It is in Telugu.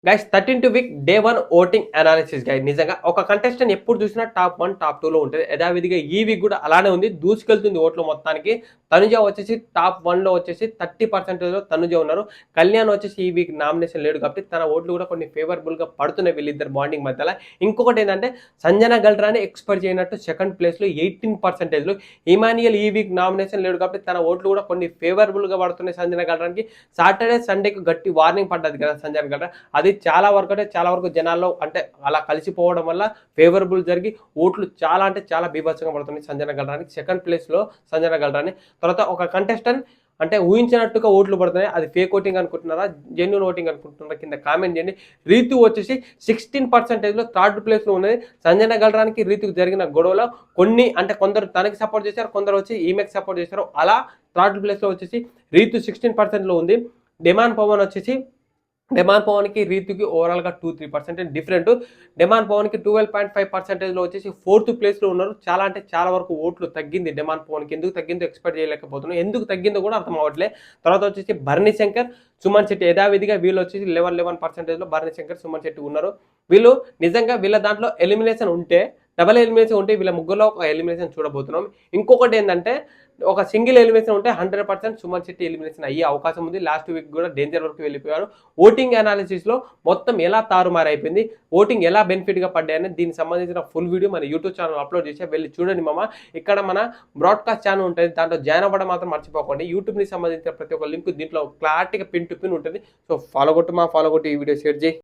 Guys 13th week day 1 voting analysis guys. నిజంగా ఒక కంటెస్టెంట్ ఎప్పుడు చూసినా టాప్ 1 టాప్ 2 లో ఉంటుంది. యథావిధిగా ఈ వీక్ కూడా అలానే ఉంది, దూసుకెళ్తుంది ఓట్లు మొత్తానికి. తనుజ వచ్చేసి టాప్ 1 లో వచ్చేసి 30% లో తనుజ ఉన్నారు. కళ్యాణ్ వచ్చేసి ఈ వీక్ నామినేషన్ లేడు కాబట్టి తన ఓట్లు కూడా కొన్ని ఫేవరబుల్ గా పడుతున్నాయి వీళ్ళిద్దరు బాండింగ్ మధ్యలో. ఇంకొకటి ఏంటంటే సంజన గల్రాని ఎక్స్పెక్ట్ చేయనట్టు సెకండ్ ప్లేస్ లో 18% లో. ఇమానియల్ ఈ వీక్ నామినేషన్ లేడు కాబట్టి తన ఓట్లు కూడా కొన్ని ఫేవరబుల్ గా పడుతున్నాయి సంజన గల్రానికి. సాటర్డే సండేకి గట్టి వార్నింగ్ పడ్డది కదా సంజన గల్రా, అది చాలా వరకు జనాల్లో అంటే అలా కలిసిపోవడం వల్ల ఫేవరబుల్ జరిగి ఓట్లు చాలా అంటే చాలా బీభత్సంగా పడుతున్నాయి సంజన గల్రానికి. సెకండ్ ప్లేస్ లో సంజన గల్రాని. తర్వాత ఒక కంటెస్టెంట్ అంటే ఊహించినట్టుగా ఓట్లు పడుతున్నాయి, అది ఫేక్ ఓటింగ్ అనుకుంటున్నారా జెన్యున్ ఓటింగ్ అనుకుంటున్నారా కింద కామెంట్ చేయండి. రీతు వచ్చేసి 16% లో థర్డ్ ప్లేస్ లో ఉన్నది. సంజన గల్రానికి రీతుకు జరిగిన గొడవలో కొన్ని అంటే కొందరు తనకి సపోర్ట్ చేశారు, కొందరు వచ్చి ఈమెకి సపోర్ట్ చేశారు. అలా థర్డ్ ప్లేస్ లో వచ్చేసి రీతు 16% లో ఉంది. డిమాండ్ పవన్ వచ్చేసి డెమాన్ పవన్కి రీతుకి ఓవరాల్గా 2-3% డిఫరెంట్. డెమాన్ పవన్కి 12.5% వచ్చేసి ఫోర్త్ ప్లేస్లో ఉన్నారు. చాలా అంటే చాలా వరకు ఓట్లు తగ్గింది డెమాన్ పవన్కి. ఎందుకు తగ్గిందో ఎక్స్పెక్ట్ చేయలేకపోతున్నాం, ఎందుకు తగ్గిందో కూడా అర్థం అవ్వట్లే. తర్వాత వచ్చేసి భరణి శంకర్, సుమన్ శెట్టి యథావిధిగా వీళ్ళు వచ్చేసి 11% భరణి శంకర్ సుమన్ శెట్టి ఉన్నారు. వీళ్ళు నిజంగా వీళ్ళ దాంట్లో ఎలిమినేషన్ ఉంటే, డబల్ ఎలిమినేషన్ ఉంటే వీళ్ళ ముగ్గురులో ఒక ఎలిమినేషన్ చూడబోతున్నాం. ఇంకొకటి ఏంటంటే ఒక సింగిల్ ఎలిమినేషన్ ఉంటే 100% సుమన్ శెట్టి ఎలిమినేషన్ అయ్యే అవకాశం ఉంది. లాస్ట్ వీక్ కూడా డేంజర్ వరకు వెళ్ళిపోయారు. ఓటింగ్ అనాలిసిస్ లో మొత్తం ఎలా తారుమారైపోయింది, ఓటింగ్ ఎలా బెనిఫిట్ గా పడ్డాయని దీనికి సంబంధించిన ఫుల్ వీడియో మన యూట్యూబ్ ఛానల్ అప్లోడ్ చేసి వెళ్ళి చూడండి మామ. ఇక్కడ మన బ్రాడ్కాస్ట్ ఛానల్ ఉంటుంది, దాంట్లో జాయిన్ అవ్వడం మాత్రం మర్చిపోకండి. యూట్యూబ్ ని సంబంధించిన ప్రతి ఒక్క లింక్ దీంట్లో క్లారిటీగా పిన్ టు పిన్ ఉంటుంది. సో ఫాలో కొట్టు ఈ వీడియో షేర్ చేయి.